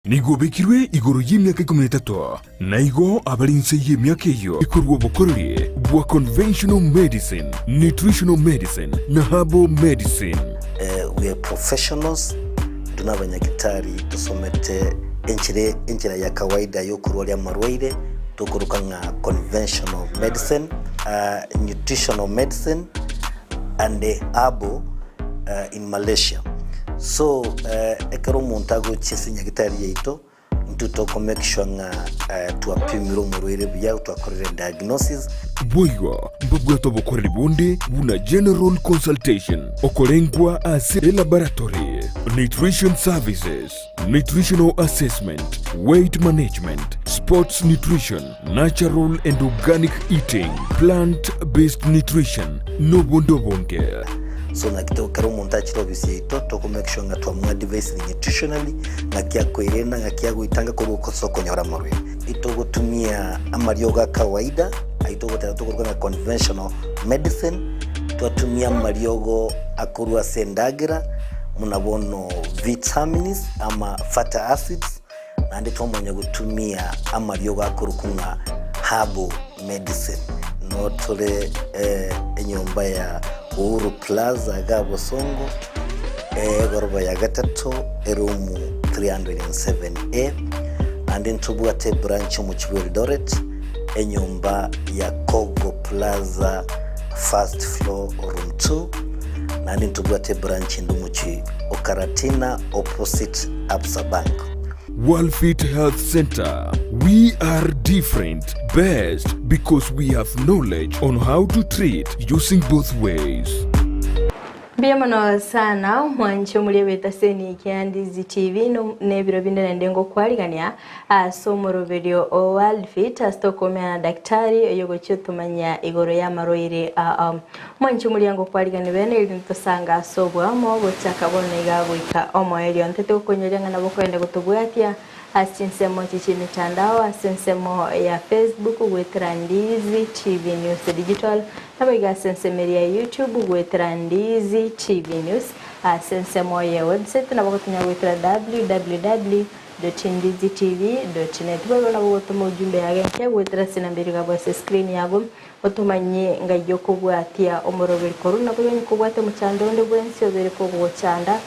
nigobekirwe igoro y'imyaka 13 naigo abalinse y'imyaka iyo ikorwa bukorere bwa conventional medicine, nutritional medicine na herbal medicine. We are professionals, tunabanyagitari tusomete enchira ya kawaida yo kurwali amarwaire tukuruka nga conventional medicine, nutritional medicine and herbal in Malaysia. So ekero montago chisinya gitari yeito ntutoko make sure nga tuapimiro murwire bya twakorera diagnosis boigo mbabwato bokorera bonde buna general consultation okolengwa ase laboratory, nutrition services, nutritional assessment, weight management, sports nutrition, natural and organic eating, plant-based nutrition no bondo bonge. So na kitoko karo montachi robisi yeito toko make sure nga twamwa device nutritionally nga kya kwerena nga kya guitanga ko soko nyora marwe ito gutumia amaryoga kawaida aito gutatuko na conventional medicine twatumia amaryogo akurwa sendagira munabono vitamins ama fatty acids nande twamonya gutumia amaryogo akurukunga herbal medicine no tole enyomba ya Uru Plaza Gabo Songo Gorba ya Gatato Erumu 307A and then Tubuate branch Muchwil Doret Enyumba ya Kogo Plaza first floor room 2 and then Tubuate branch Ndumuchi Okaratina opposite Absa Bank. Worldfit Health Center. We are different, best because we have knowledge on how to treat using both ways. Biyamano sana mwancho mulebeta seni kia Ndizi TV no nebiro binde na ndengo kwaligania somoro video o Worldfit astokomea na daktari yogo tumanya igoro ya maroire mwancho muliango kwaligani bene ili ntosanga sobwa mo gochaka bone igabwika omo elio ntete ukonyolanga na boko ende gutubwatia asinsemo chichi mitandao asinsemo ya Facebook gwetera Ndizi TV News Digital nabiga asinsemo ya YouTube gwetera Ndizi TV News asinsemo ya website nabagotunya gwetera www.ndizitv.net baba nabagotuma ujumbe yage gwetera sinambiri gabose screen yabo otumanye ngayo kubwatia omoroberi koruna bwenye kubwate muchandonde bwensi obere ko bwochanda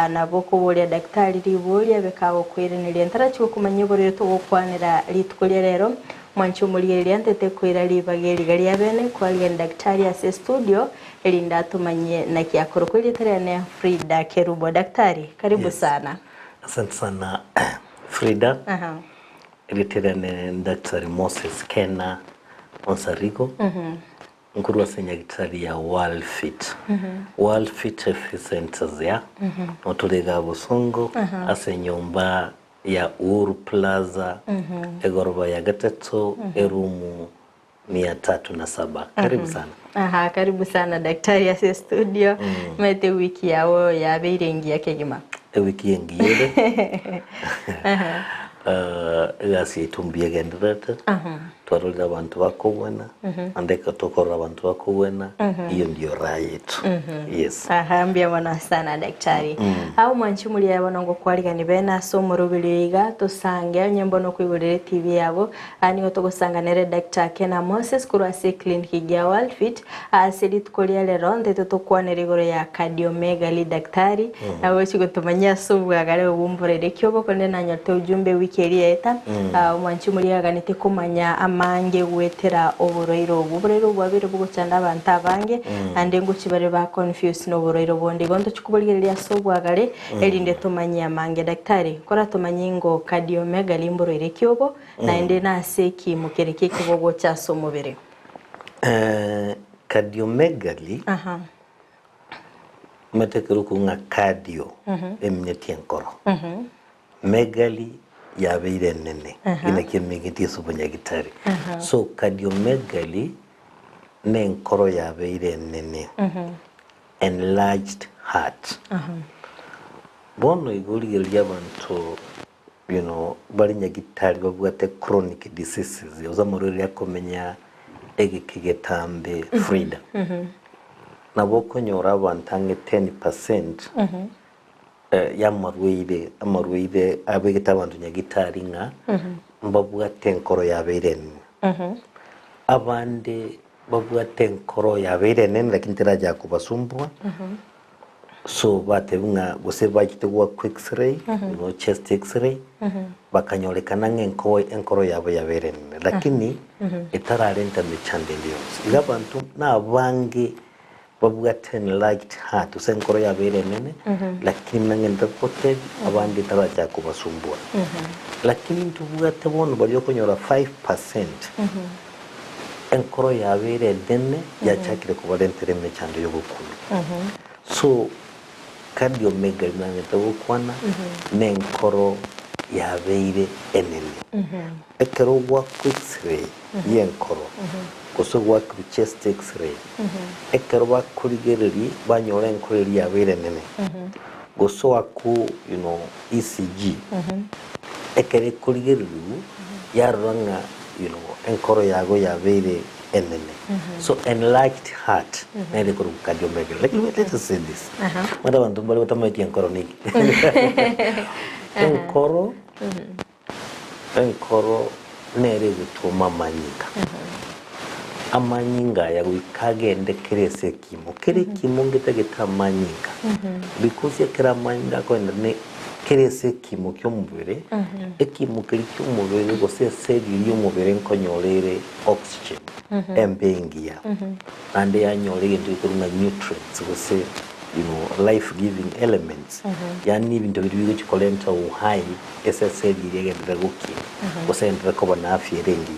nabo kubolia daktari libolia bekabo kwerenera ntaracho kumanye borero to gukwanira litkolya rero mwancho muliyeli antete kwira libageri gali abene kwali daktari ase studio elinda tumanye na kiakoro kweli tarene Frida Kerubo. Daktari karibu sana. Asante sana Frida. Iliterene daktari Moses Kena Onsarigo. Nkuru wa senyagitari ya Worldfit. Worldfit Centers ya Otulega Busongo asenyomba ya Uru Plaza Egorba ya Gatato Erumu 307. Karibu sana. Karibu sana daktari ya studio. Mete wiki yao ya beirengi ya kegima. Wiki yengi yede. Gasi tumbia genderete. Twarulira abantu bakubona andeka tokora abantu bakubona iyo ndio raha yetu. Yes. Ambia wana sana daktari. Au mwanchumuli yabona ngo kwaligani bena somoro biliga tosange nyembo no kwigorere TV yabo ani otogosanga nere Dr. Kena Moses kurase clinic ya Worldfit asedi tukolia lero ndete tokwanere igoro ya cardiomegaly daktari nawe chigotumanya subwa gale ubumbure kyobo konde nanyote ujumbe wiki elieta mwanchumuli yaganite kumanya mange gwetera oburoiro bwabire bugochanda abantu abange ande nguchibare ba confuse no buroiro bonde gondo chikubuligeria sobwagale elinde tumanya mange daktari kora tumanyengo cardiomegaly mburoire kyobo na ende na seki mukereke kibogo cha somubere cardiomegaly metekeruku nga cardio emineti enkoro megaly yabeire nene inake migiti subanyagitari so cardiomegaly nenkoro yabeire nene enlarged heart bono iguri y'abantu bari nyagitari babwate chronic diseases yozamururi yakomenya egikigetambe Frida nabo konyora abantange 10% ya amarweire abegeta abantu nyagitari nga mbabwate enkoro yabeire nene abande babwate enkoro yabeire nene lakini teraja kubasumbwa so batebunga gose bakitegwa quick x-ray chest x-ray bakanyolekana enkoro yabo yabeire nene lakini etararenta michandelios igabantu nabange babwate enlarged heart usenkoro yabeire nene lakini nangenda kote abandi taraja kubasumbwa lakini tubwate bono bali okonyora 5% enkoro yabeire nene yachakire kubalentere mechando yobukulu so cardiomegaly nangenda gukwana nenkoro yabeire enene ekero gwa x-ray yenkoro koso gwa chest x-ray ekero bakurigereri banyora enkoro yabeire nene goso aku ECG ekere kurigereri yaranga enkoro yago yabeire enene so enlarged heart nere kuru cardiomegaly like let us say this mara bantu bali batamati enkoro niki enkoro nere gutuma manyinga amanyinga ya wikagende kerese kimo ngetegeta manyinga because yakera manyinga ko ne kerese kimo kyomubere ekimo kiri kyomubere gose seli yomubere nkonyorere oxygen embengia ande yanyorege ndikurunga nutrients gose life giving elements yani ibintu biri bikolenta uhai SSL yegenda guki gose ndako na afya rengi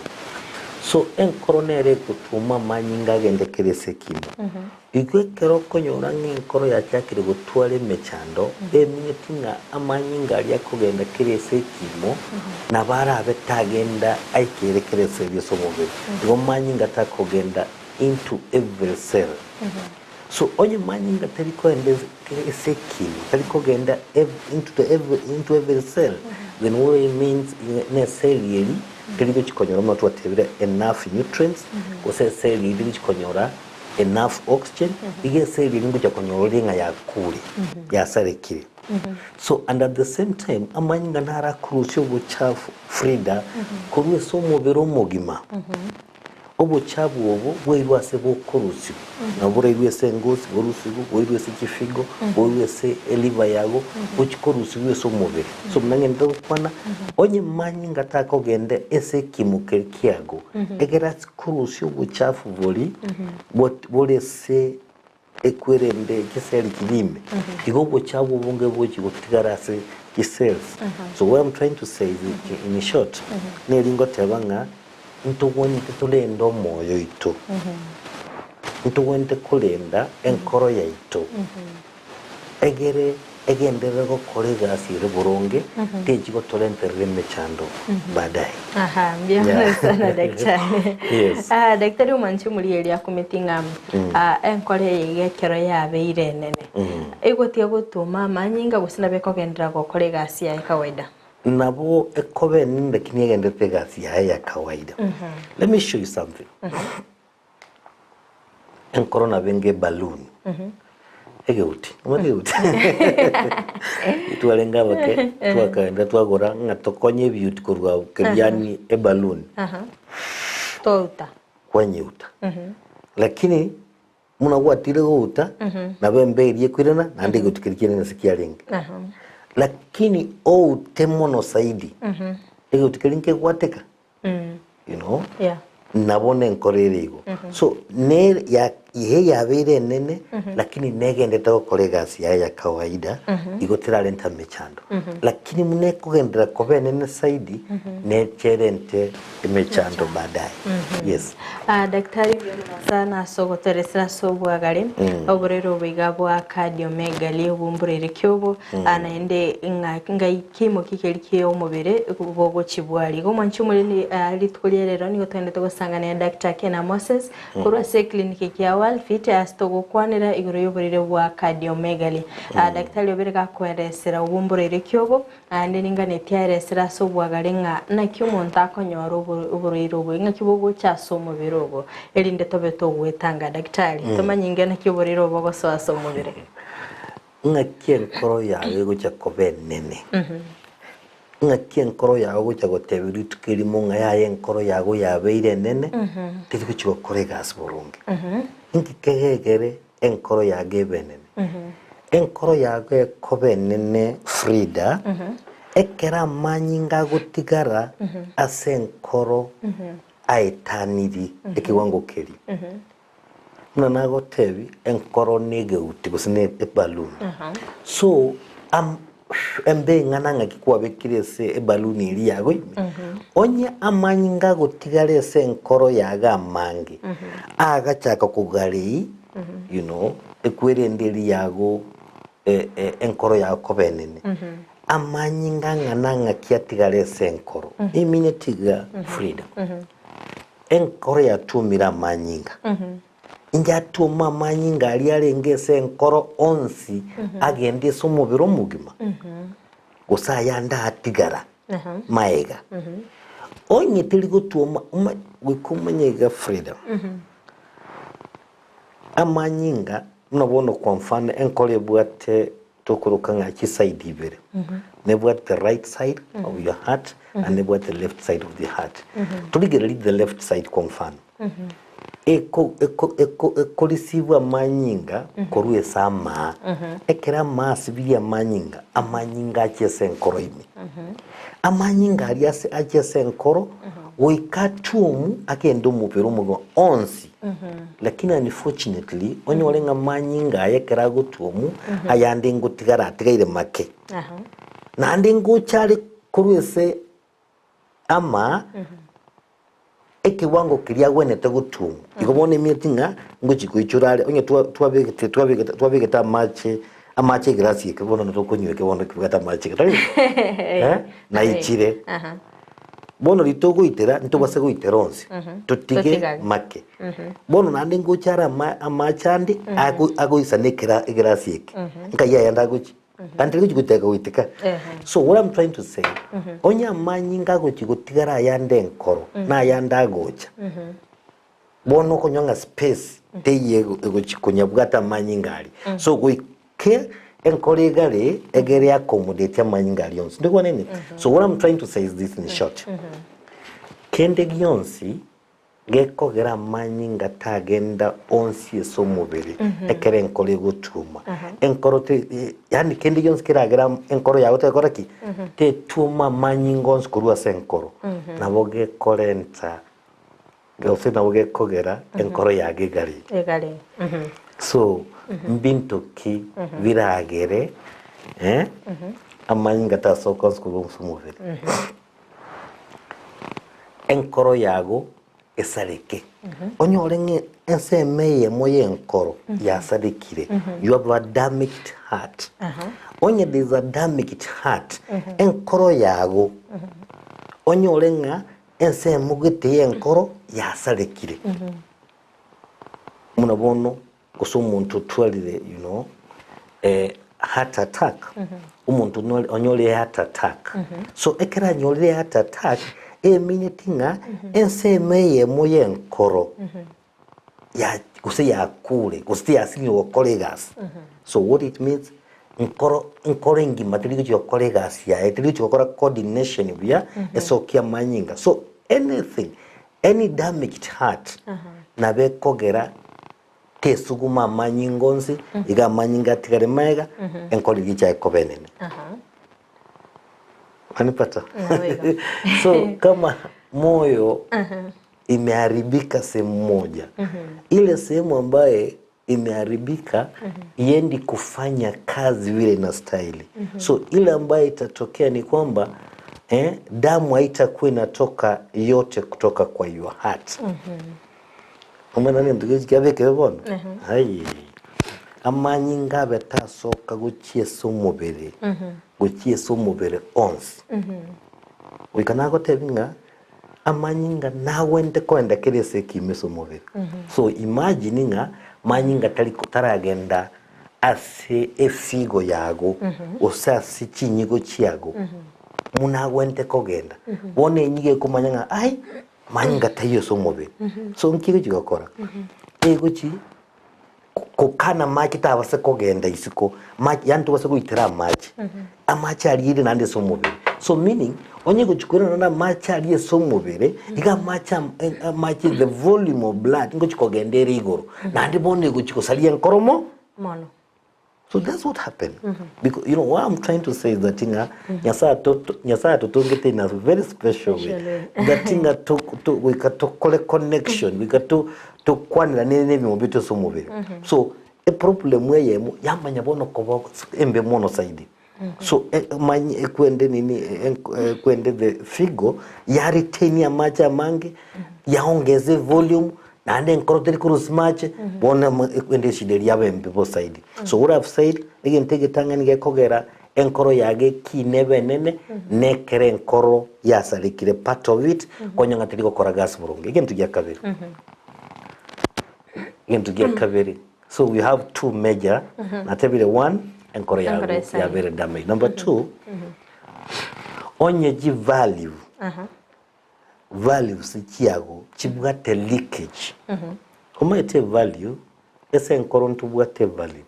so enkoronere kutuma manyinga gende kerese kimo igwe kero konyora nkoro yachakire gutware mechando eminyetinga amanyinga ali akogenda kerese kimo na barabe tagenda aikere kerese byoso mubiri ngo manyinga takogenda into every cell so onye manyinga tariko ende kerese kimo tariko genda into every cell then what it means in cell yeli kiriko chikonyora matu atebira enough nutrients gose cell yeli chikonyora enough oxygen ige cell yeli ngo chakonyora nga yakuri yasarekire so and at the same time amanyinga ntara kurusha ubuchafu frida kurwe so mubero mugima obuchabu obo bwirwase bokorusi na burayirwese ngosi borusigo bwirwese kifigo bwirwese eliva yago ukikorusi bwese umubiri so mnangenda kwana onye manyinga takogende ese kimuke kiago egera kurusi obuchafu boli bolese ekwerende kiseli kilimbe igo obuchabu bunge boki gotigarase cells so what I'm trying to say is in short nelingo tebanga ntugwente tulenda omoyo ito ntugwente kulenda enkoro yaito egendere gukora asire burunge tejigo tolentere mechando baadaye mbona sana daktari daktari umanchi muri elia kumitinga enkoro yegekero yabeire nene egotie gutuma manyinga gusina beko gendera gukora gasi ya kawaida nabo ekobe ninde kinyegende pegasi ya kawaida let me show you something enkoro na benge balloon egeuti itwalenga bake twakaenda twagora ngatokonye beauty kurwa keriani balloon touta kwanyeuta lakini munagwatire guta na bembe irie kwirana nandi gutikirikene nasikialenga lakini temono saidi egutikirike gwateka nabone nkorerego so ne ya ihe yabeire nene lakini negende gukora gasi ya kawaida igotira lenta mechando lakini mune kugendera kobe nene saidi ne cherente mechando baadaye yes daktari sana sogoteresera sobwagare oborero bigabwa cardiomegaly obumburere kyobo anaende ngai kimo kikerike omubere bogo chibwali go manchumuri ni litkolierero ni gotende togosangana Dr. Kena Moses kurwa se clinic ya Worldfit astogokwanira igoro yoborere bwa cardiomegaly daktari oberega kweresera obumburere kyobo ande ningane tiaresera sobwagare nga nakyo monta akonyora oborero bwo nga kibogo chaso mubere obo elinde tobe to gwetanga daktari tomanyinge nakyo borero obo gosoaso mubere ngakien koro yawe gocha kobe nene ngakien koro yawe gocha gotebiri tukirimo ngayaye koro yago yabeire nene tiri gocha kore gas burungi nkikegere enkoro yage benene enkoro yage kobe nene Frida ekera manyinga gutigara asenkoro aitaniri ekiwango keri na nago tebi enkoro nege uti gusine e balloon so embe ngana kikwa bekire se e balloon iri yago onye amanyinga gutigara esenkoro yaga mangi aga chaka kugari you know ekwere ndiri yago enkoro yago kobenene amanyinga ngana kiatigara esenkoro imine tiga Freedom enkoro yatumira amanyinga njatuma amanyinga ali arengese enkoro onsi agende somubiro omugima gusa yanda atigara maega onye tiri gutuma wikumanyega Freedom amanyinga nabona kwa mfano enkoro ebwate tokuruka nga Kisii ibere nebwate the right side of your heart and nebwate the left side of the heart tuligere the left side kwa mfano ekolisiwa amanyinga koruwe sama ekera masibiri amanyinga achese enkoro imi amanyinga aliase achese enkoro oikatumu akendo mupero mugo onsi lakini unfortunately onyolenga amanyinga ayekera gutumu ayande ngotigara atigaire make nande ngochale koruwese ama ekiwango kiria gwenete gutumu igobone meetinga ngochiko ichurale onye twabegeta amache grasi kebono ntokonyo kebono kibata amache kitari na ichire bono litogo itera ntobase go iteronse totige make bono nande ngochara amachandi ago isanekera grasi yake nkaya yanda gochi kanti guteka uiteka so what I'm trying to say onya manyinga gochigotigara yande enkoro na yanda gocha bono konyanga space teye gochikonya bwata manyingali so goike enkoro egare egere accommodate amanyingali yonse ndiko nene so what I'm trying to say is this in short kende gyonsi gekogera amanyinga tagenda onsi esomubiri ekere enkoro gutuma enkoro yani kende gyonsi kiragera enkoro yawe tekora ki tetuma amanyinga onsi kurwa senkoro nabo gekorenta gose nabo gekogera enkoro yage gari so mbinto ki viragere amanyinga tasoko kurwa esomubiri enkoro yago esareke onyorenge ensemeye moye enkoro yasarikire you have a damaged heart onye there's a damaged heart enkoro yago onyorenga ensemugete enkoro yasarikire munabono kusumuntu twalire you know heart attack umuntu onyole heart attack so ekera nyole heart attack eminetinga ensemeye moye enkoro ya kuse ya kule kuse ya sini wa colleagues so what it means enkoro ngima tili kucho colleagues ya tili kucho kora coordination bia esokia manyinga so any damaged heart na be kogera tesuguma manyingonzi iga manyinga tigare maega enkoro gicha ekobenene anipata so kama moyo imeharibika sehemu moja ile sehemu ambaye imeharibika iendi kufanya kazi vile na style so ile ambaye itatokea ni kwamba damu haitakuwa inatoka yote kutoka kwa your heart umana ni ndugu yabeke bono hai amanyinga betasoka guchieso mubere guchieso mubere once wikanago tebinga amanyinga nawende kwenda kerese kimeso mubere so imagine nga manyinga taragenda ase efigo yago osasi chinyigo chiago munagwente kogenda bone nyige kumanyanga ai manyinga tayo so mubere so nkige chigakora egochi kokana maji tabase kogenda isiko maji yani tubase kuitira maji amachi alire nande so mubiri so meaning onye guchukura na machi aliye so mubiri iga machi the volume of blood ngo chikogendera igoro nande bone guchikosalia nkoromo mono. So that's what happened. Because you know what I'm trying to say is that nyasa to get in a very special way. That we got to collect connection. We got to kwanira nene bimobito so mubiri. So a problem where yamanya bono kobo embe mono saidi. So kwende the figo ya retain ya maji mangi yaongeze volume na ande nkorote kurus match bona kwende shideri yabe mbibo side. So what I've said again take tanga nige kogera enkoro yage kinebe nene nekere enkoro yasalikire part of it konya ngatiliko kora gas burungu again tugia kabiri so we have two major na tebile one enkoro ya very damage. Number two onye ji value value sikiago chibwate leakage kuma ete value ese enkoro ntubwate value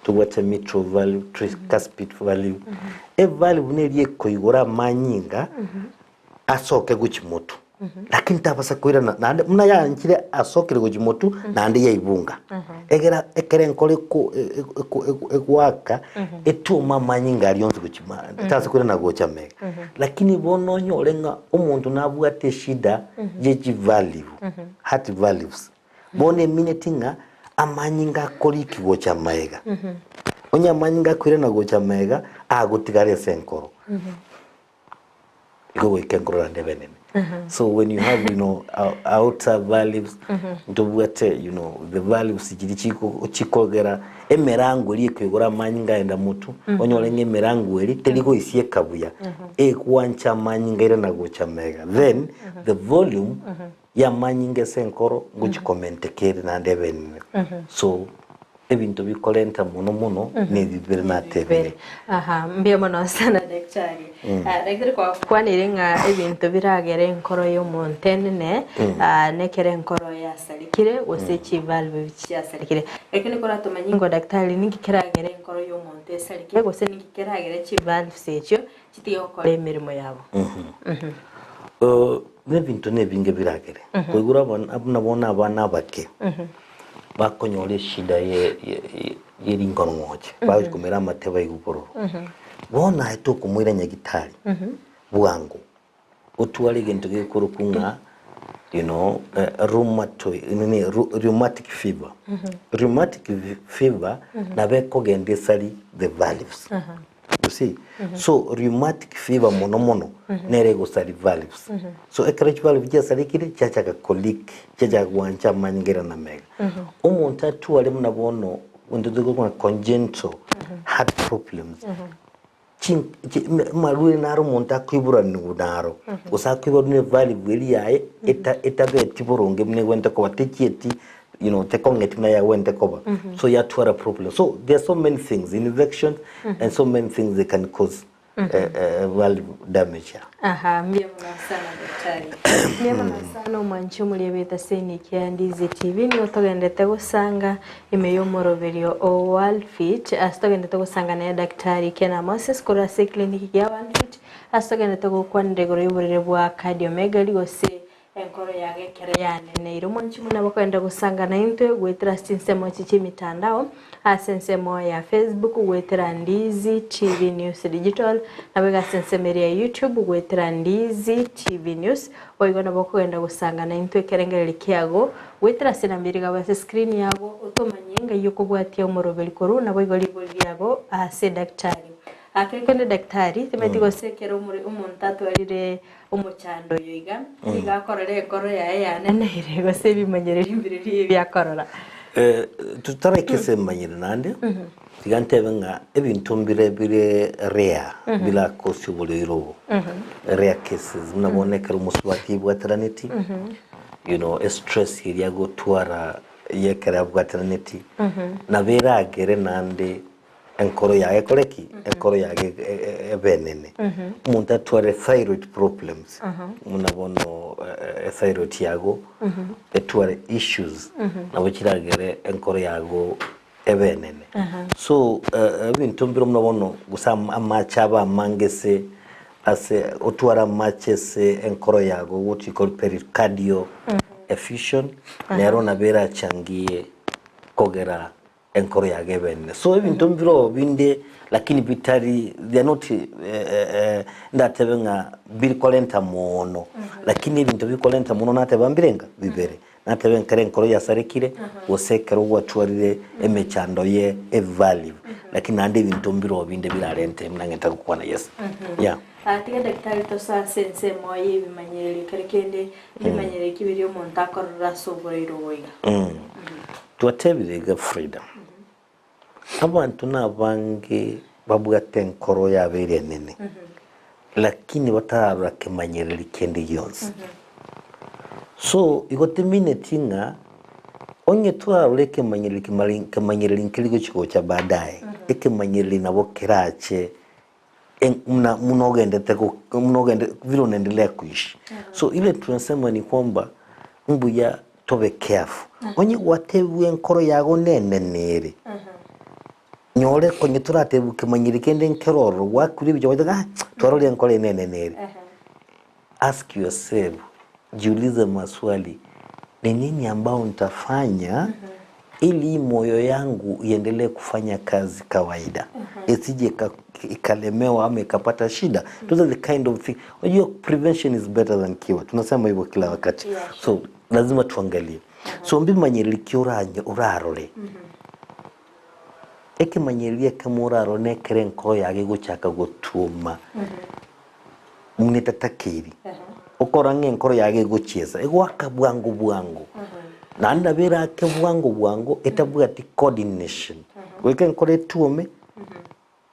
tubwate mitral value tricuspid value e value neriye koigora manyinga asoke guchimoto lakini tabasa koira na muna ya nkire asokere guchimoto na ande yaibunga egera ekere enkore ko ekwaka etuma manyinga alionze guchima tasa koira na gocha mega lakini bono nyorenga umuntu nabwate shida jeji value heart values bone minutinga amanyinga kori kigocha maega onya amanyinga kwire na gocha maega agutigare senkoro iko wekenkoro ande benene. So when you have outer valves ndobwate the valves chikogera emerango ri kwigora manyinga enda mutu onyolenge emerango eri teliko isie kabuya ekwancha manyinga ira na gocha mega then the volume ya manyinga senkoro guchikomentekere na ndebene so ebintu bikolenta muno ne bibere na tebere mbia mono sana daktari daktari kwa kwanirenga ebintu biragere enkoro yo montenene nekere enkoro ya salikire osechi valve ya salikire ekene kora tomanyingo daktari ningikiragere enkoro yo monte salikire gose ningikiragere chi valve secho chitiyo kore mirimo yabo nebintu nebinge biragere kwigura abona abana bake bakonyole shida yeringano moje bakumera amateba y'ubururu bona eto kumwira nyagitari bwangu utwali gento gekuru kunga rheumatic fever rheumatic fever na beko gende sali the valves you see so rheumatic fever mono nere go sali valves so ekrech valve je sali kire chacha ka colic chacha gwancha manyingera na mega umuntu atuwale munabono undudugo kwa congenital heart problems marure naro umuntu akwibura nunaro usakwibura ne valve eri yae etabe tiboronge mne wente ko batekieti tekongeti na ya wente koba so ya twara problem so there are so many things infections and so many things they can cause valve damage mbia mwana sana daktari mbia mwana sana umanchu muliyebeta Kisii and Ndizi TV ni otogendete gusanga imeyomoroverio o Worldfit astogendete gusanga na daktari Kena Moses kora se clinic ya Worldfit astogendete gukwanire gore yuburire bwa cardiomegaly gose enkoro yage kere yanene irumonchi muna bakwenda gusanga na intwe gwetira sinsemo chichi mitandao asensemo ya Facebook gwetira Ndizi TV News Digital na bega sensemeri ya YouTube gwetira Ndizi TV News oigona bakwenda gusanga na intwe kerengere kiago gwetira sinambiriga base screen yago utomanyenga yuko bwatia umorobeli koruna boigoli bolyago ase daktari akekene daktari temetigo sekero umuntu arire umuchando yoiga igakorera ekoro ya nene irego sebimanyerera imbiriri byakorora tutarekese manyira nande tigantebe nga ebintu bire rare bila kosubuliro rare cases nabonekera umuswati bwatraneti stress iriya gutwara yekera bwatraneti nabera agere nande enkoro yage koreki enkoro yage ebenene umuntu atware thyroid problems munabono thyroid yago etware issues nabo kiragere enkoro yago ebenene so ebintu mbiro munabono gusa amachaba mangese ase otwara machese enkoro yago what you call pericardial effusion nero nabera changie kogera enkoro yage benene so ebintu mbiro binde lakini bitari they are not ndatebenga bikolenta mono lakini ibintu bikolenta mono natebambirenga bibere natebenga kare enkoro yasarekire osekero watwarire emechando ye value lakini ande ibintu mbiro binde birarente mnangeta kukwana yes yeah tiga daktari to sa sense moye bimanyere kare kende bimanyere kibiri omuntu akorora soborero oiga twatebirega freedom abantu nabange babwate enkoro yabere nene lakini batarabura kemanyereri kendi yonse so igotemine tinga onye turarure kemanyereri nkirigo chiko cha baadaye ekemanyereri nabo kerache munogende vile unaendelea kuishi so ile tunasema ni kwamba mbuya tobe careful onye watebu enkoro yago nene nere nyore konye turatebu kemanyereri kende nkeroro wakuri bijya waga twarore enkoro nene nere ask yourself jiulize maswali ni nini ambao nitafanya ili moyo yangu iendelee kufanya kazi kawaida isije ikalemewa ama ikapata shida those are the kind of thing prevention is better than cure tunasema hivyo kila wakati so lazima tuangalie so mbi manyereri kiuranye urarore eke manyereri kama uraro nekere enkoro yage guchaka gutuma munetatakiri okorange enkoro yage guchiesa egwaka bwangu nanda bera ke bwangu etabuga ti coordination weke enkoro etume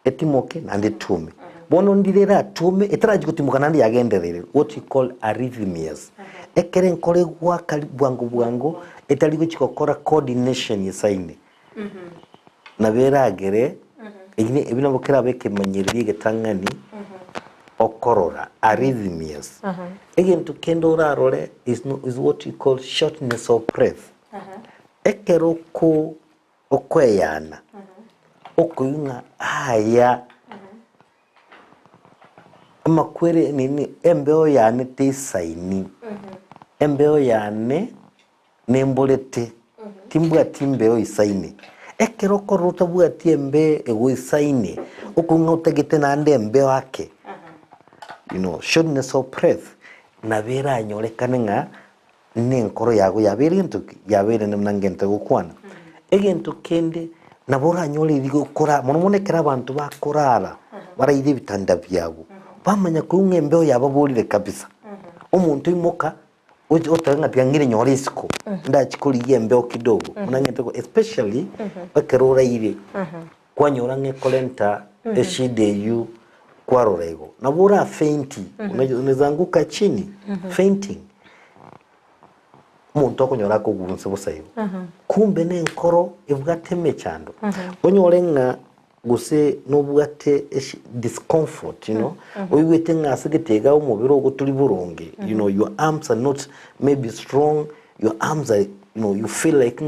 etimoke nande tume bono ndirera tume etaraji kutimuka nande yagenderere what you call arrhythmias ekere enkoro gwaka bwangu etali guchikokora coordination yesaine na bera agere ibina bokera beke manyereri getangani okorora arrhythmias again to kendo rarore is what you call shortness of breath ekero ko okweyana okuyunga haya amakwere nini embeo yane tesaini embeo yane nembolete timbwa timbeo isaini ekero ko rotabwa tiembe ego isaini okunga utagete nande embeo ake you know shortness of breath na vera nyorekane nga nenkoro yago yabere ntuki yabere nemnangente gukwana egento kende nabora nyole irigo kora monekera abantu bakorara barayire bitanda byabo bamanya ko umwembeo yababurire kabisa umuntu imoka otanga byangire nyole isiko ndachikuri yembeo kidogo munangente ko especially bakerora ire kwanyora ngekolenta eshide yu kwarorego nabura fainti unezanguka chini fainting umuntu akonyora ko gurunse busayo kumbe nenkoro ibwateme cyando onyorenga guse nobwate discomfort you know oyigwete ngasigitega umubiro go turi buronge you know your arms are not maybe strong your arms are you know you feel like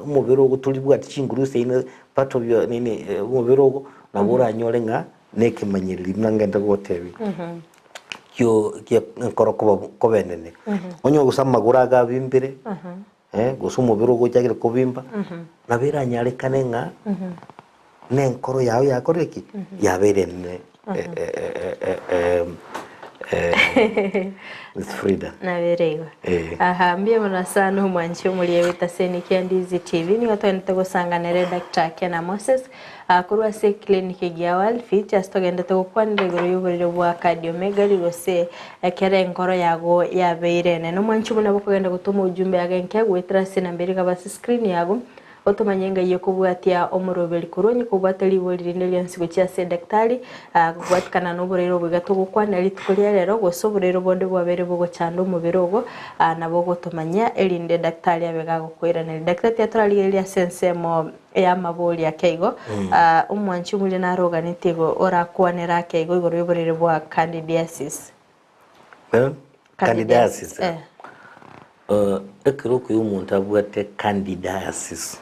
umubiro go turi bwati chinguruse ine part of your nini umubiro go nabura nyorenga neke manyereri mnangenda gotebi yo nkoro ko benene onyo gusama guraga bimbire gusumo biro go cyagire ko bimba nabera nyare kanenga nenkoro yawe yakoreki yaberene with freedom naberewa ahambye munasana umwanchi umuliye witaseni kia Ndizi TV ni gatwende gusanganira Dr. Kena Moses akurwa se clinic ya Worldfit astogende gukwanire guru yuburiro bwa cardiomega rigose ekere enkoro yago yabeirene no mwanchi muna bukugenda gutuma ujumbe yagenke gwitra sina mbere kabasi screen yago otomanyenga ye kubwatia omuroberi kuroni kubwatali bolirinde nsigo cia se daktari kubwatikana no borero bwigato gukwana litukulia rero gosoborero bonde bwabere bogo chando mubirogo nabo gotomanya elinde daktari abega gukwira ne daktari atoraligeria sensemo ya maboli ya keigo umwanchi muri na roga nitigo ora kwanera keigo igoro yoborere bwa candidiasis. Well, candidiasis. Ekero ko umuntu abwate candidiasis.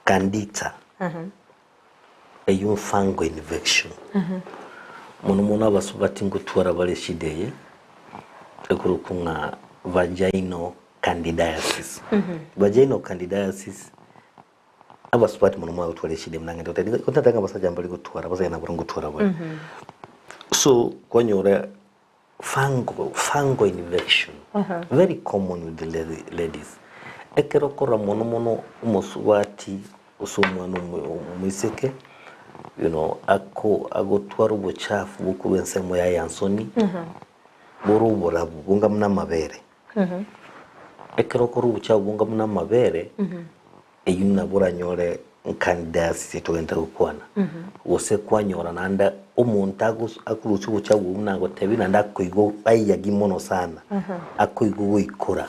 Candida. Eyun fungal infection. Muna basubati ngutwara baleshideye. Ekero kunga vaginal candidiasis. Vaginal candidiasis abasubati muna utwaleshide mnanga kotatanga basajamba ligutwara basayana burungutwara bwe. So kwanyora fungal infection, very common with the ladies. Ekero kora mono umusubati usumwana umwiseke, you know, agotwara ubuchafu bukubensemo ya yansoni, borubora bunga mna mabere. Ekero kora ubuchafu bunga mna mabere, eyuna bora nyore candidiasis etogenda gukwana. Wose kwanyora nanda omuntu akuruchu buchafu mnango tebi nanda kuigo baya gimono sana. Akuigo ikora.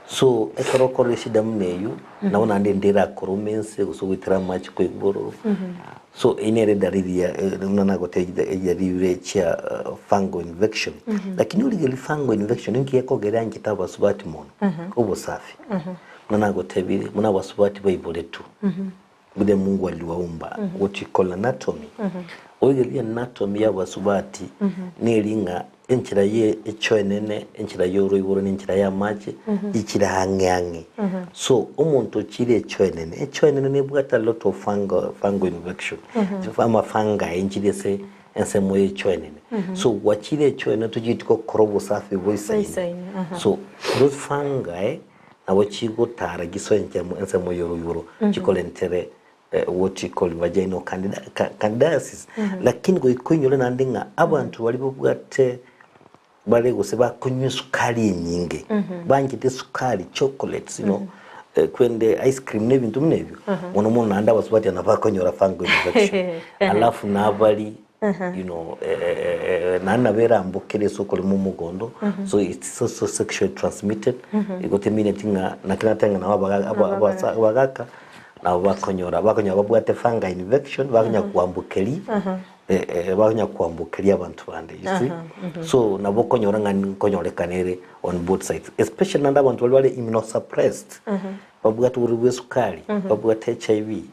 So ekero kora shida mneyu naona ndendera koromense usubitira match kuigoro. So inere dalili ya nago tejariwe cha fungal infection. Lakini uligeli fungal infection ngiyeko gerangi tabasubati mono. Obo safi. Nago tebile muna basubati bayibole tu. Bude Mungu aliwaumba what you call anatomy. Oigeli anatomy ya basubati nelinga enchira ye echoenene enchira yoro iboro enchira ya maji ichira hangange. So omuntu chire echoenene nebwata lot of fungal infection. Fama fungi enchire se ensemo echoenene. So wachire echoenene tujitiko korobo safi voice. So those fungi na wachigo tara giso ensemo yoro chikolentere what you call vaginal candidiasis. Lakini go ikunyole nandinga abantu bali bubwate bale gose bakunywa sukari nyinge. Banjite sukari, chocolates, you know, kwende ice cream nebintu mnebyo. Mono nanda basubati anabakonyora fungal infection. Alafu nabali you know, nana vera mbokere soko limu mugondo. So it's also sexually transmitted. Igote minetinga nakinatanga na wabagaka na bakonyora babwate fungal infection baganya kuambukeli baganya kuambukeli abantu bande, you see. So nabo konyora ngani konyorekanere on both sides, especially nanda abantu bali immunosuppressed. Babwate uruwe sukari, babwate HIV,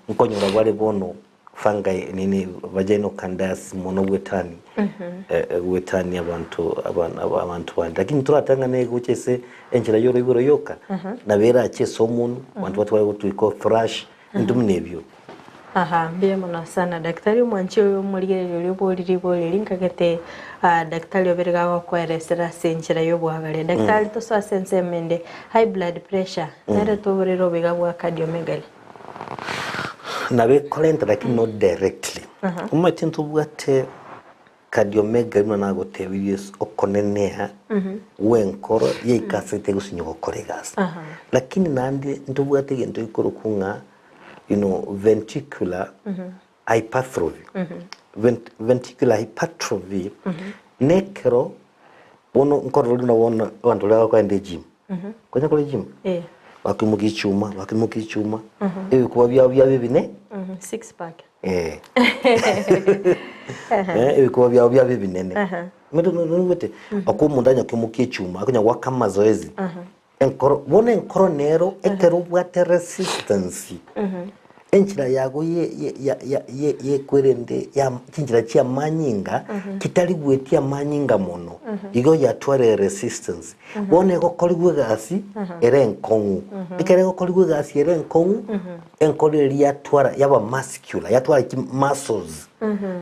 nkonyora bale bono fungi nini vaginal candidiasis mono wetani wetani abantu bandi. Lakini turatanga nego chese enchira yoro iboro yoka na vera cheso umuntu abantu batwaye tuiko fresh ndumnebyo. Mbie mona sana daktari mwanchi uyo muligere boliri nkagete daktari oberega wakweresera senchira yobwagale daktari to so sense mende high blood pressure nere to borero bega bwa cardiomegaly nabe current lakini not directly. Umatintu bwate cardiomegaly nago tebies okonenea wenkoro yeikasete gusinyo koregas. Lakini nandi ntubwate gento ikorokunga, you know, ventricular hypertrophy. Ventricular hypertrophy nekero wono nkoro luna wona wantu la kwa ende gym. Kwenye kole gym? Wakimukichuma ewe kuba bya bibine 6 pack ewe kuba bya bibinene medo nwote akumundanya kimukichuma akunya wakama zoezi enkoro wona enkoro nero ekero bwate resistance enchira yago ye kwerende ya kinjira chia manyinga kitali bwetia manyinga mono igo ya tware resistance wone ko koligwe gasi erenkongu ikere ko koligwe gasi erenkongu enkoli ya twara yaba muscular ya twara muscles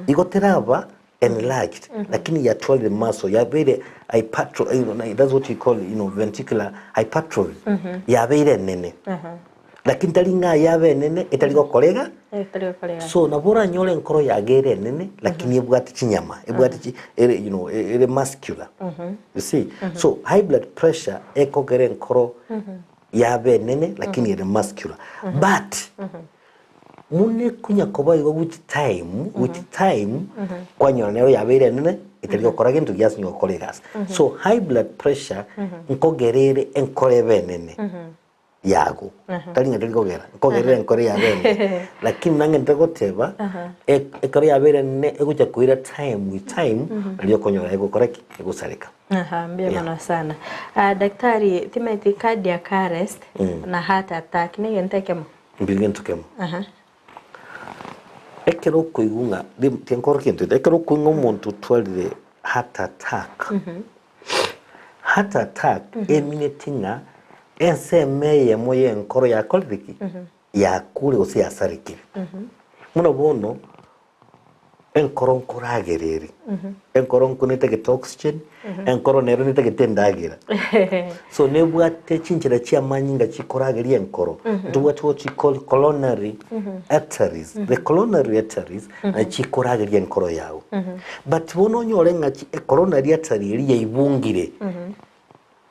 igo teraba enlarged lakini ya twara the muscle ya very hypertrophy, that's what you call, you know, ventricular hypertrophy ya very nene lakini talinga yabe nene etaligo kolega so nabora nyole nkoro yagere nene lakini ebwati chinyama ebwati you know muscular you see. So high blood pressure ekogere nkoro yabe nene lakini ere muscular but mune kunya koba igo with time kwanyora nayo yabe ere nene itari gukora gintu gyasi nyokore gas so high blood pressure nkogerere enkore benene yago tali ngari kogera kogerere enkore yabe lakini nange ndagoteba ekore yabe nene egucha kuira time with time ndio konyora ego correct ego sarika mbia mano sana daktari timeti cardiac arrest na heart attack ni gentekemo mbigentukemo ekero kuigunga tinkoro kintu ekero kuinga umuntu twalire heart attack heart attack eminitinga ensemeye moye enkoro ya koliki ya kule osi ya sariki muno bono enkoro nkuragereri enkoro nkunete oxygen enkoro nero nite tendagira so nebwate chinchira chia manyinga chikorageri enkoro what you call coronary arteries the coronary arteries chikorageri enkoro yao but bono nyore ngachi coronary artery eri yaibungire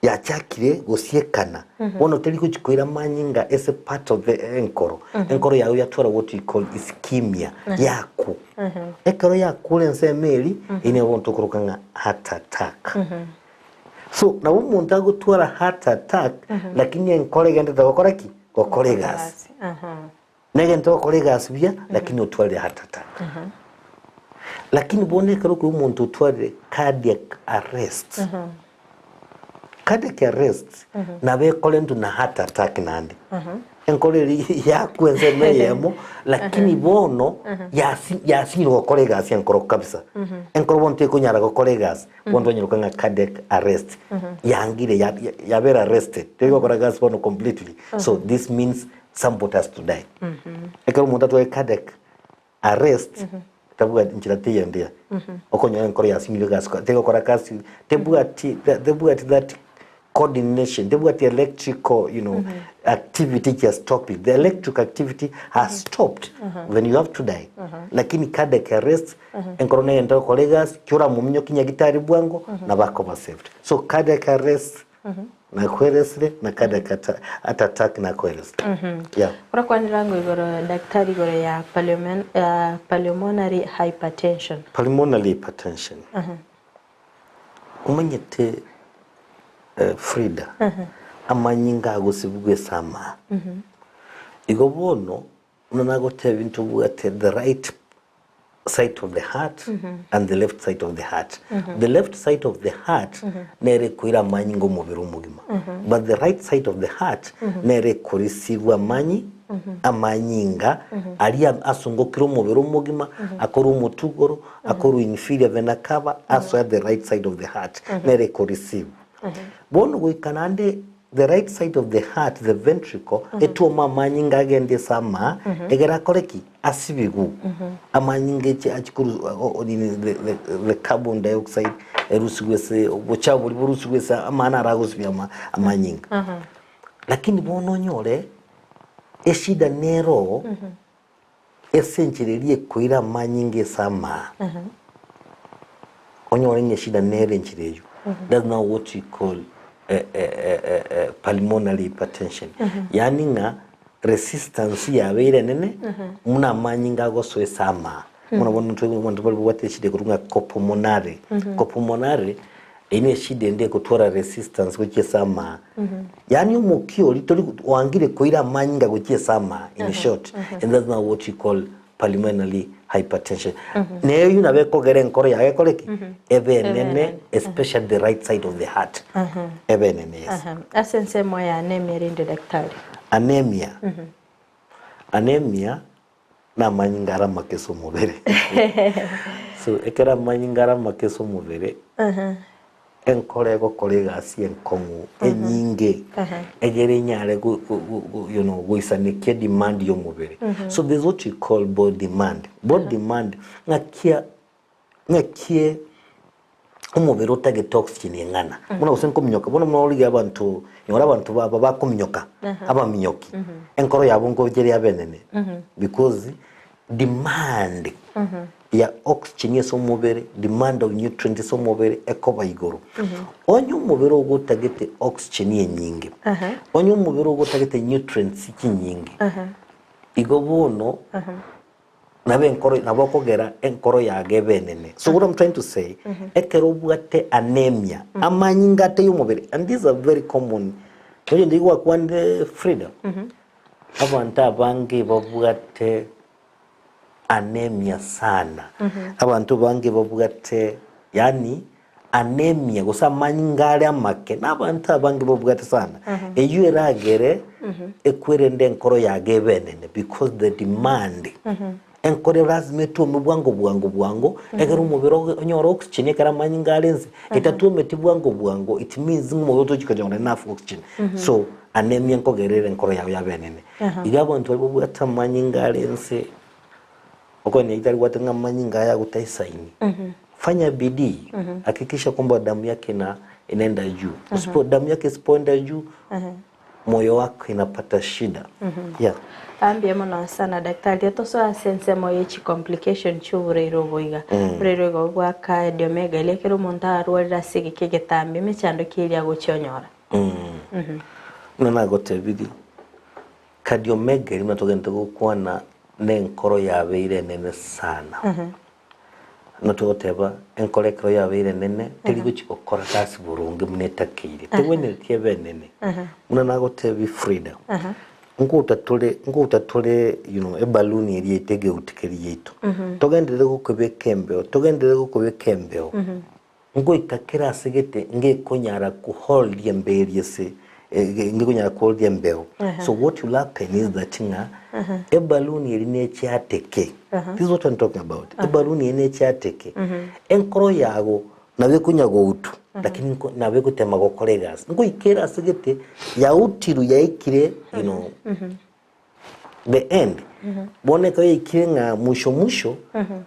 ya chakire gosiekana bono teli kuchikoira manyinga as a part of the enkoro enkoro yao yatwara what you call ischemia yaku ekoro yaku lense meli ine wonto kurukanga heart attack so na umuntu agutwara heart attack lakini enkoro gende gukora ki gukora gas negento gukora gas bia lakini utware heart attack lakini boneka ko umuntu utware cardiac arrest cardiac arrest na be kolendu na heart attack nandi enkole ya kwenze meyemo lakini bono yasi ro kolegas enkoro kabisa enkoro bonte kunyara ko kolegas bondo nyiro kanga cardiac arrest yangire ya be arrested tego kolegas bono completely so this means somebody has to die ekero mutatu cardiac arrest tabuga nchirate yendia okonya enkoro yasi gas tego kolegas tebuga that coordination, the electrical, activity just stop it. The electric activity has stopped when you have to die. Lakini cardiac arrest, enkorone endo colleagues, kyura muminyo kinya gitari bwango, na bako ba saved. So cardiac arrest, na kweresre, na cardiac attack na kweresre. Yeah. Ora kwa nirango igoro daktari igoro ya pulmonary hypertension. Pulmonary hypertension. Umanyete Frida amanyinga agusibwe sama igobono unagote bintu bwate the right side of the heart and the left side of the heart the left side of the heart nere kuira manyingo mubiri umugima but the right side of the heart nere kurisibwa amanyinga aliya asungokiro mubiri umugima akora umutugoro akora inferior vena cava as at the right side of the heart nere kurisibwa bono goikanande the right side of the heart the ventricle etoma manyinga agende sama egera koreki asibigu amanyinga eche achikuru the carbon dioxide erusugwese obuchabu burusugwese amana aragusubya amanyinga lakini bono nyore eshida nero esenchirerie kuira amanyinga sama onyore nyeshida nere nchireyo that's not what you call pulmonary hypertension. Yani nga resistance ya bere nene muna manyinga goso esama. Muna bonto wate shide kurunga copulmonary. Copulmonary ine shide nde kutwara resistance kuche sama. Yani umukio litoli wangire koira manyinga kuche sama in short. And that's not what you call pulmonary hypertension. Neyo yunabe kogere enkoro ya koleki ebenene especially the right side of the heart. Ebenene yes. Asense moya anemia rinde daktari. Anemia. Anemia na manyingara makeso mubere. So ekera manyingara makeso mubere. Enkore go kolega asi enkongu enyinge egere nyare go isanike demand yo mubere. So there's what you call body demand. Body demand ngakie umubere otage toxin yengana. Muna usenko minyoka bona muri abantu nyora abantu baba komyoka aba minyoki. Enkoro yabo ngo gere yabenene because demand ya oxygen yeso mubere, demand of nutrients so mubere ekoba iguru. Onyo mubere ogutagete oxygen yenyingi. Onyo mubere ogutagete nutrients nyingi. Igo bono nabe enkoro nabokogera enkoro yage benene. So what I'm trying to say, ekero bwate anemia, amanyingate yumubere, and these are very common. When you work one day freedom, abantu abange babwate anemia sana. Abantu bange babwate yani anemia gusa manyingale amake n'abantu abange babwate sana. Eyo eragere ekwerende enkoro yage benene because the demand enkore razmetu mubwango egero mubiro nyoro oxygen ekara manyingale nzi itatume bwango it means mwoto chikajona enough oxygen. So anemia nkogerere enkoro yawe yabenene. Igabo abantu babwate manyingale nzi okone itali watanga manyinga ya utaisaini. Fanya bidii, hakikisha kwamba damu yake inaenda juu. Usipo damu yake isipoenda juu, moyo wako inapata shida. Yeah. Ambia mwana sana daktari atoso sense moyo chi complication churero boiga. Rero go bwa cardiomega lekero monta arwara sigi kegetambi mechando kiria gochonyora. Nana gote bidi. Cardiomega inatogenda kuwa na enkoro yabeire nene sana. Nototeba enkoro ekoro yabeire nene teligo chikokora kasi burungi munetakire. Tewene tiebe nene. Nana gote bi freedom. Ngutatole a balloon eri etege utikeri yetu. Togendere gukobe kembeo. Ngo ikakira sigete nge konyara ku hold yemberi yese. So what will happen is that a balloon eri nechi ateke. This is what I'm talking about. A balloon eri nechi ateke. Enkoro yago nawe kunyago utu. Lakini nawe kutema gukore gas. Ngo ikera sigete ya utiru ya ikire, you know, the end. Bone kwa ikire nga musho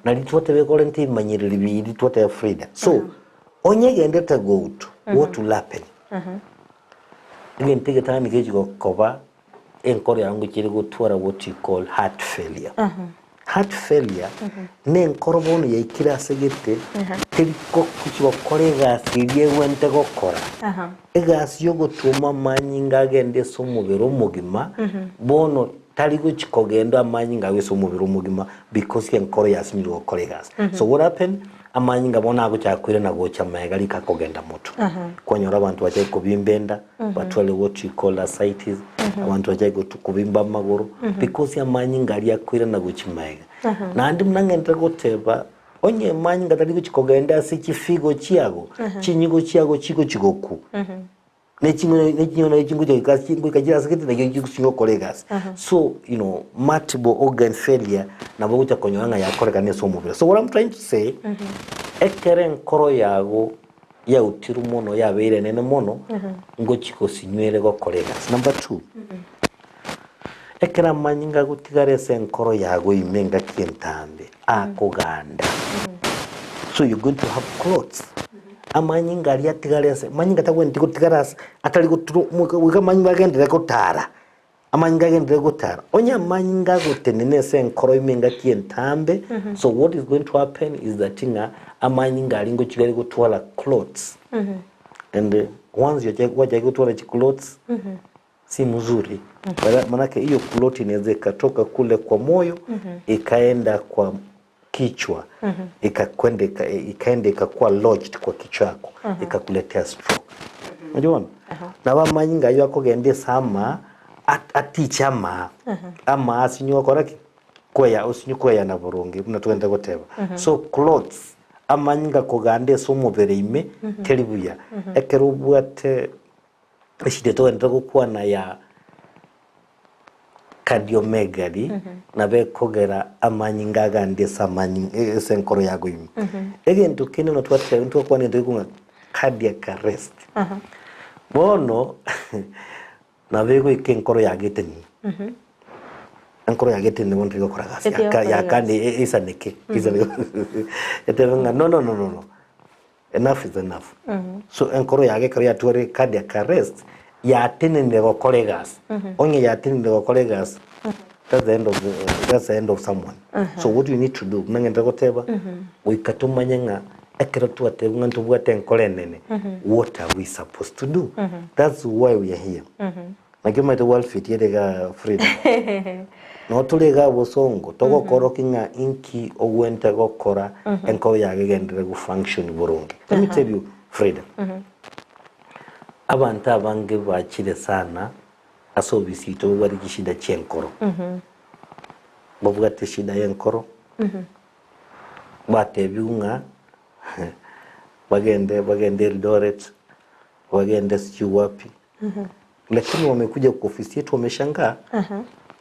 na litwate bekore nti manyiriri bi litwate ya Frida. So onyege ndeta go utu. What will happen? Again, take a time to go cover and Korea go to what you call heart failure. Heart failure, Nen Corobon, ye kira segete, Tico Kucho Koregas, Idia went to go Cora. Egas yogo to mamma again, the Somovero Mogima, Bono Taliguch Kogenda mining away Somovero Mogima because he and Koreas knew Koregas. So what happened? Amanyinga bona agocha kwirena gocha magali kakogenda moto kwenye abantu waje kubimbenda batwale what you call ascites abantu waje kubimba maguru because amanyinga ali akwirena gocha maga na andi mnangenda goteba onye manyinga tali kuchikogenda si chifigo chiago chinyigo chiago chiko chigoku nechingo kasi kajira sakete na yoju singo colleagues. So you know multiple organ failure na bogucha konyanga ya koreka neso mubira. So what I'm trying to say ekeren koro yago ya utiru mono ya beire nene mono ngo chiko sinywere go colleagues. Number 2 ekera manyinga gutigare sen koro yago imenga kientambe akoganda. So you're going to have clothes. Amanyinga ali atigarese manyinga tagwe ndiko tigarasa atali wika manyinga gendere gutara amanyinga gendere gutara onya manyinga gutenene se nkoro imenga kientambe. So what is going to happen is that amanyinga ali ngo kigari gutwala clothes and once you waje gutwala clothes si mzuri manake hiyo cloth inaweza katoka kule kwa moyo ikaenda kwa kichwa ikaenda ikakuwa lodged kwa kichwa yako ikakuletea stroke. Unajua? Na bamanyinga yako gende sama atichama ama asinyo koraki koya usinyo koya na burungi munatwenda goteba. So clothes amanyinga kogande so mubere ime teribuya ekerubwate eshide to enda gukwa na ya cardiomegaly na bekogera amanyinga gande samanyi senkoro yago imi egento kene no twatse nto kwa nendo ikunga cardiac arrest bono na bego ikenkoro yageteni enkoro yageteni wonto gokora gasi ya kandi isaneke etevenga no enough is enough. So enkoro yage kare atware cardiac arrest ya tenende go colleagues onye ya tenende go colleagues that's the end of someone. So what you need to do nangenda goteba uikatumanya nga ekero tuate ngantu bwate nkole nene. What are we supposed to do? That's why we are here. Nakima the Worldfit yega freedom. No tulega bosongo togo korokinga inki ogwente gokora enko yage gendere go function burungi. Let me tell you freedom. Abantu abange bachire sana asobisito bari gishida cyenkoro. Bavuga ati shida yenkoro. Batebyunga bagende Eldoret bagende Siwapi. Lakini wamekuja kwa ofisi yetu wameshangaa.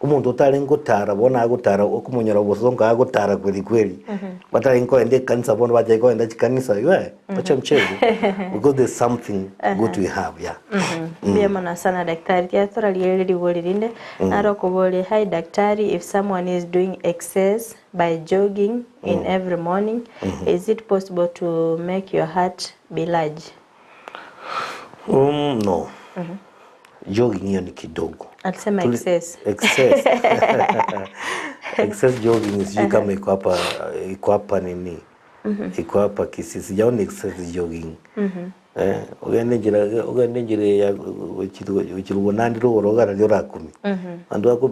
Umuntu utarengo tara bona agutara okumunyora bosonga agutara kweli batarengo ende kanisa bona bajego enda kanisa ywe acha mchezo because there's something good we have Biema sana daktari tiatora lieli wolirinde naro kubole hi daktari, if someone is doing exercise by jogging in every morning is it possible to make your heart be large? No. Jogging hiyo ni kidogo. Alisema excess. Excess jogging is kama iko hapa nini? Iko hapa Kisii. Sijaona excess jogging. Ugende njira ya uchirugo nandiro orogara jora 10. Andu wako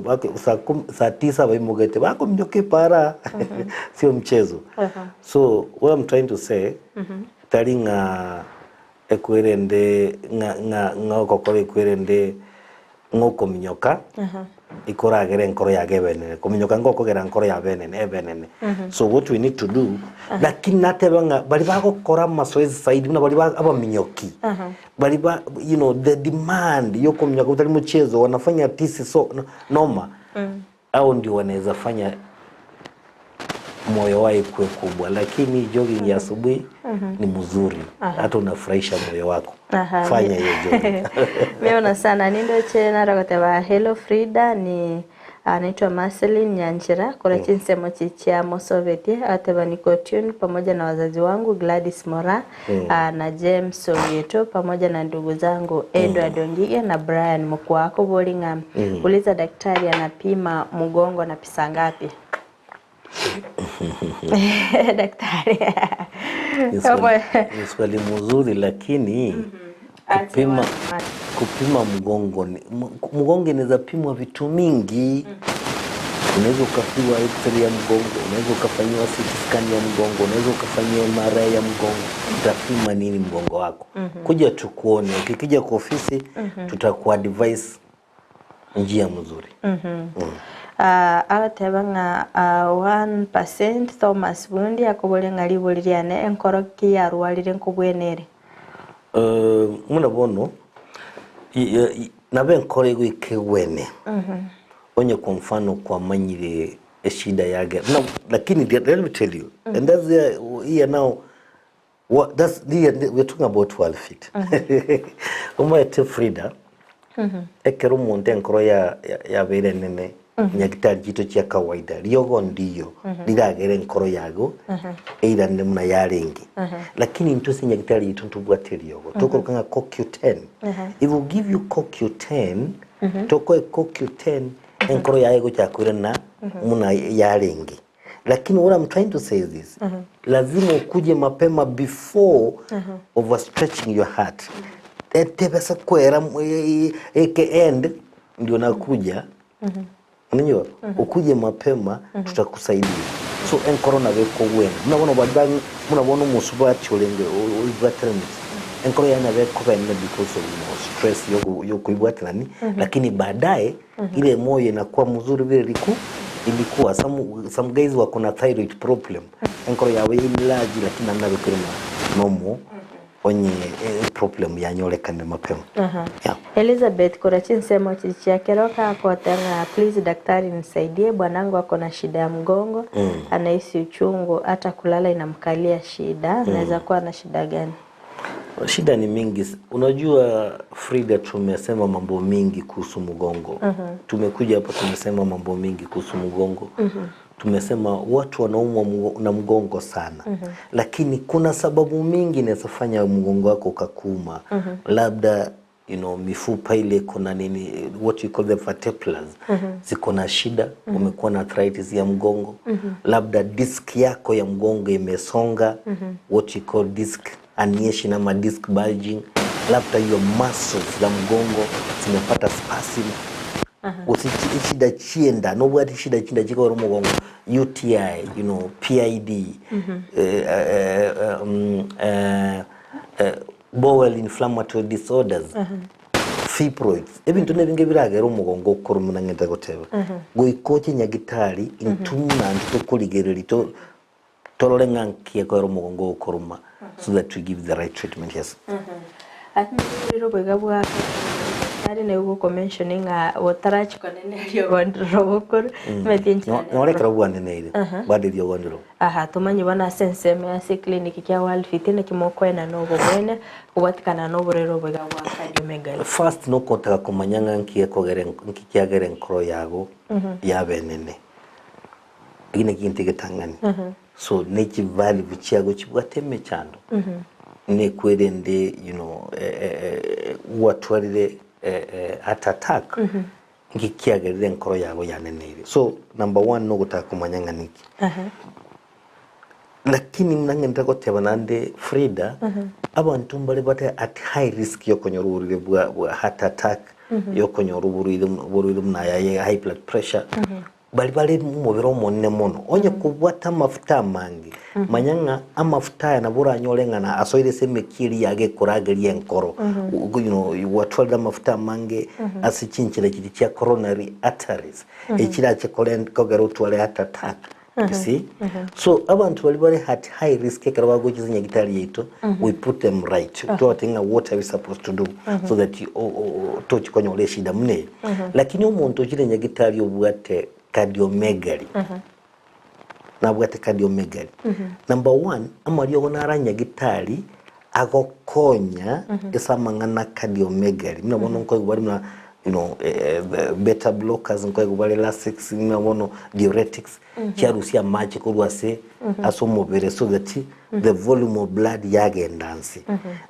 saa 9 baimugete bako mjoke para. Sio mchezo. So what I'm trying to say taringa ekwerende nga kokore ekwerende ngoko minyoka ikoragere nkoro yage benene kominyoka ngoko gera nkoro ya benene so what we need to do lakini natebanga bali bagokora masoezi side na bali aba minyoki bali ba you know the demand yoko minyoka utali mchezo wanafanya tisi so noma au ndio wanaweza fanya moyo wao ikuwe kubwa, lakini jogging ya asubuhi ni mzuri. Hata unafurahisha moyo wako. Fanya hiyo jogging. Meona sana nindo chena rakoteba hello Frida ni anaitwa Marceline Nyanchira kwa chinsemo chichia Mosoveti ateba niko tune pamoja na wazazi wangu Gladys Mora na James Soyeto pamoja na ndugu zangu Edward Ongige na Brian Mkwako bolinga. Uliza daktari anapima mgongo na pesa ngapi? Daktari. Ni swali mzuri lakini kupima mgongo inaweza pimwa vitu mingi. Unaweza ukapimwa X-ray ya mgongo, unaweza ukafanywa CT scan ya mgongo, unaweza ukafanywa MRI ya mgongo. Utapima nini mgongo wako? Kuja tukuone, ukija kwa ofisi tutakuadvise njia mzuri. Agatebanga 1% Thomas Bundi akobole ngali boliriane enkoro kia rualire nkubwenere. Muna bono nabe enkoro igwike wene. Onye kwa mfano kwa manyire shida yage. No, lakini let me tell you, and that's here now we're talking about Worldfit. Umete Frida ekero monte enkoro ya bere nene nyakitari jito chia kawaida riogo ndiyo ligagere nkoro yago eira nemuna yarengi lakini ntusi nyakitari jito ntubwate riogo toko kanga CoQ10 it will give you CoQ10 toko CoQ10 enkoro yago chakwira na muna yarengi lakini what I'm trying to say is this lazima ukuje mapema before overstretching your heart tebesa kwera eke end ndio nakuja Ninyo, ukuje mapema tutakusaidia. So enkoro na beko wena. Muna badang muna musuba cholenge ulibwatrani. Enkoro yana beko bene because of stress yoko ibwatrani lakini baadaye ile moyo inakuwa mzuri vile ilikuwa some guys wako na thyroid problem. Enkoro yawe large lakini anabe kuna nomo onye problem yanyolekane mapema. Elizabeth Korachin sema chichia keroka akotanga please daktari nisaidie bwanangu ako na shida ya mgongo anahisi uchungu hata kulala inamkalia shida anaweza kuwa na shida gani? Shida ni mingi. Unajua Frida tumesema mambo mingi kuhusu mgongo. Tumekuja hapa tumesema mambo mingi kuhusu mgongo. Tumesema watu wanaumwa na mgongo sana. Lakini kuna sababu mingi inazofanya mgongo wako ukakuuma. Labda mifupa ile kuna nini what you call the vertebras ziko na shida, umekuwa na arthritis ya mgongo, labda disc yako ya mgongo imesonga, what you call disc herniation ama disc bulging, labda your muscles za mgongo zimepata spasm, shida chienda no bwati shida chinda chiko mgongo, UTI, PID, bowel inflammatory disorders, fibroids, ebintu nebinge biragera umugongo kurumuna ngenda goteba goikoche nyagitari intuna ntito kuligereri to torole ngankiye ko umugongo kuruma, so that we give the right treatment. Yes. Atiro bwegabwa ari ne uko mentioning watarach konene ryo gondro bokor metinchi no rekera bwane neire bade ryo gondro tumanyi bana sense me clinic kya Worldfit ne kimokwena no bobwene kubatikana no burero bwegabwa cardiomegaly. First no kotaka kumanyanga nkiye kogere nkikyagere nkoro yago yabenene ine kinti getangani so neki value bichiago chibwateme chando ne kwerende watwarire heart attack ngikiagerere nkoro yago yanenere. So number 1 no gutaka kumanyanga niki lakini mnangenda goteba nande Frida abantu mbale bate at high risk yo konyorurire bwa heart attack yo konyorurire mnaya high blood pressure bali mubiro monne mono onye kubwata mafuta mangi manyanga amafuta ya nabura nyolengana asoire semekiri yage kurageri enkoro watwalda mafuta mangi asichinchira kiti cha coronary arteries ekira che kogero twale heart attack. You see? So abantu bali at high risk ekara bagochiza nyagitari yeto we put them right to think what are we supposed to do so that to chikonyole shida mne lakini umuntu chire nyagitari obwate cardiomegaly nabwate cardiomegaly number 1 amaliyo gonaranya gitari agokonya esamangana cardiomegaly mnabona nko bari mna beta blockers nko bari Lasix mnabona diuretics charusia maji kurwase asomobere so that the volume of blood yagendansi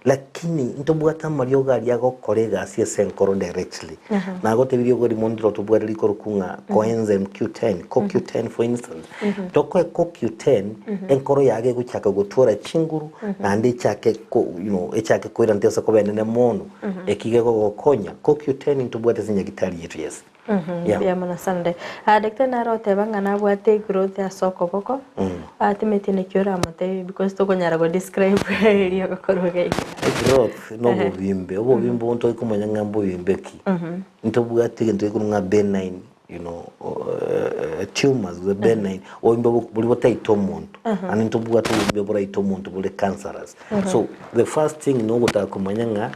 lakini ntobwata mariyo gali yagokorega asiye senkoro directly nagote biriyo gori mondro tobwari likoro kunga coenzyme Q10 CoQ10 for instance toko CoQ10 enkoro yage guchaka gutora chinguru nandi chake echake koira ntesa ko benene mono ekige gokonya CoQ10 ntobwata sinyagitari yetu. Yes. Yeah, mana Sunday. Dr. Narote banga na bwate growth ya soko boko. Timeti ne kyora mate because to konyara go describe area ko koroge. Growth no bubimbe. Obubimbe onto ikumanya ngambo bimbeki. Nto bwate ngento ikunga benign, tumors the benign obimbe buli botaito muntu. Ani nto bwate obimbe botaito muntu buli cancerous. So the first thing no gutakumanya nga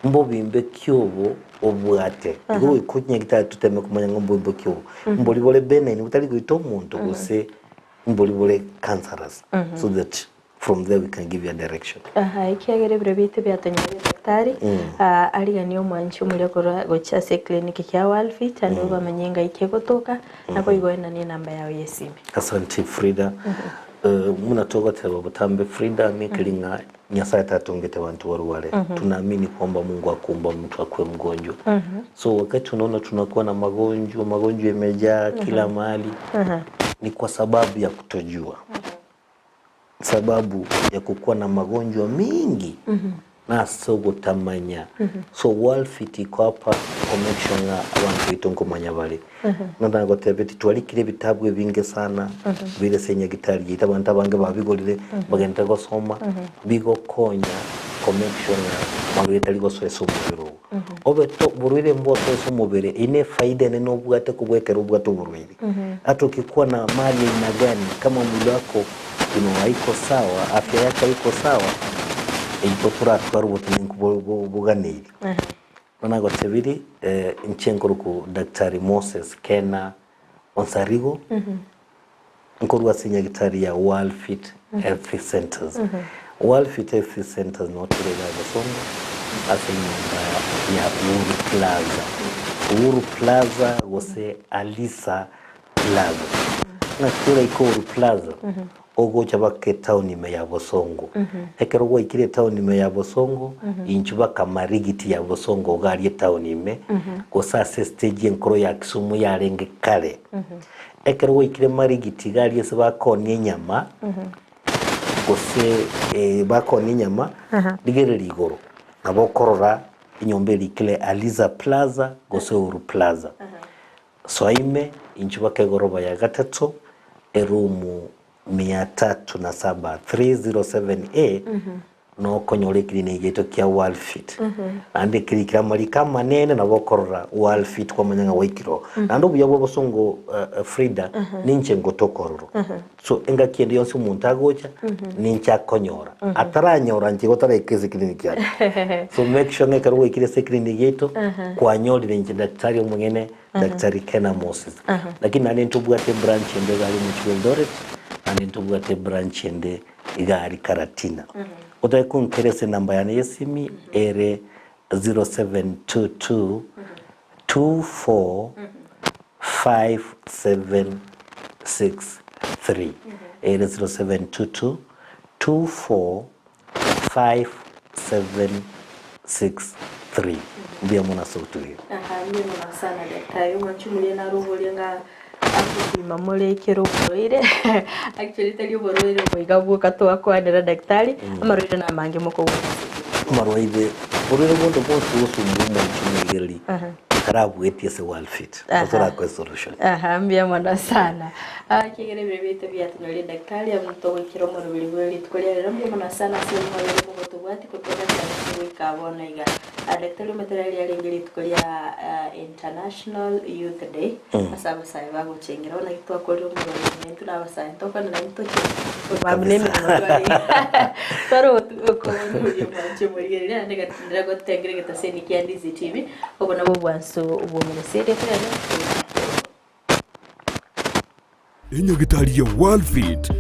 mbobimbe kyobo obwate ngo ikunya gitatu tuteme kumanya ngo mbobimbe kyobo mboli bole benign utali kuito muntu gose mboli bole cancerous so that from there we can give you a direction. Ikiagere brevite byatonyere daktari aligani omwanchi umule gocha se clinic kya Worldfit ando bamenyenga ikegotoka nako igoena ni namba yawe yesimu. Asante Frida. Munatoka tebo butambe Frida mikilinga nyasa tatongete bantu warware tunaamini kwamba Mungu akumba mtu akwe mgonjwa so wakati tunaona tunakuwa na magonjwa yamejaa kila mahali ni kwa sababu ya kutojua sababu ya kukuwa na magonjwa mingi na sogo tamanya so Worldfit iko hapa connection na abantu itongo manyabale nanda gotebeti twalikire bitabwe binge sana bile senya gitari yita abantu abange babigolire bagenda gosoma bigo konya connection na mabita ligo soeso mubiro obe to burwire mbo soeso mubire ine faida ne no bwate kubwekera ubwato burwire ato kikuwa na mali ina gani kama mwili wako haiko sawa afya yako haiko sawa ipotura twarubuti buganiri nanago tebiri inchenkoruko Daktari Moses Kena Onsarigo nkorwa sinya gitari ya Worldfit Health Centers Worldfit Health Centers no tulega gasonga asenyumba ya Uhuru Plaza gose Alisa Plaza na kura iko Uhuru Plaza ogocha bake town ime ya Bosongo ekero go ikire town ime ya Bosongo inchuba kamarigiti ya Bosongo gari town ime ko sase stage enkoro ya Kisumu ya renge kale ekero go ikire marigiti gari ese bakoni enyama gose bakoni enyama digere ligoro nabo korora inyombe likile Aliza Plaza gose Uru Plaza soime inchuba kegoroba ya gatatu erumu 307 307A no konyole clinic yeto kia Worldfit ande kirikira malika manene na bokorora Worldfit kwa manyanga waikiro nando buya Bosongo Frida ninche ngotokororo so enga kiende yonse umuntu agocha nincha konyora ataranyora nje gotara ikeze clinic ya so make sure ngeka ruwe ikire se clinic yeto kwa nyoli nje daktari mwingine daktari Kena Moses lakini nani ntubwate branch ende gali mchwendore nani ntubwate branch ende igari Karatina oda kunkerese namba ya yesimi ere 0722 24 5763 ere 0722 24 5763 ndio mwana sauti hiyo ndio mwana sana daktari mwachumulie na roho lenga akupima molekero boroire actually tali boroire muigabu katwa kwa ndera daktari amaroire na mange moko amaroire boroire bondo bondo usumbumo chimegeli karabu etiese Worldfit azora kwa solution mbia mwana sana kigere bebete byatunole daktari amutowe kiro mu rubiri bweli tkolera mbia mwana sana sio mwere mu gotobati kutoka kwa kabona iga daktari materiali alengeli tkolia International Youth Day asaba sai bago chengera ona kitwa ko ro mu na basai toka na ntoki bamne mi ndwali taro ko nuri mwache muri ya ndega tindira go tengere getaseni kia Ndizi TV obona bo bwanso ubumeresere tena Inyagitari ya Worldfit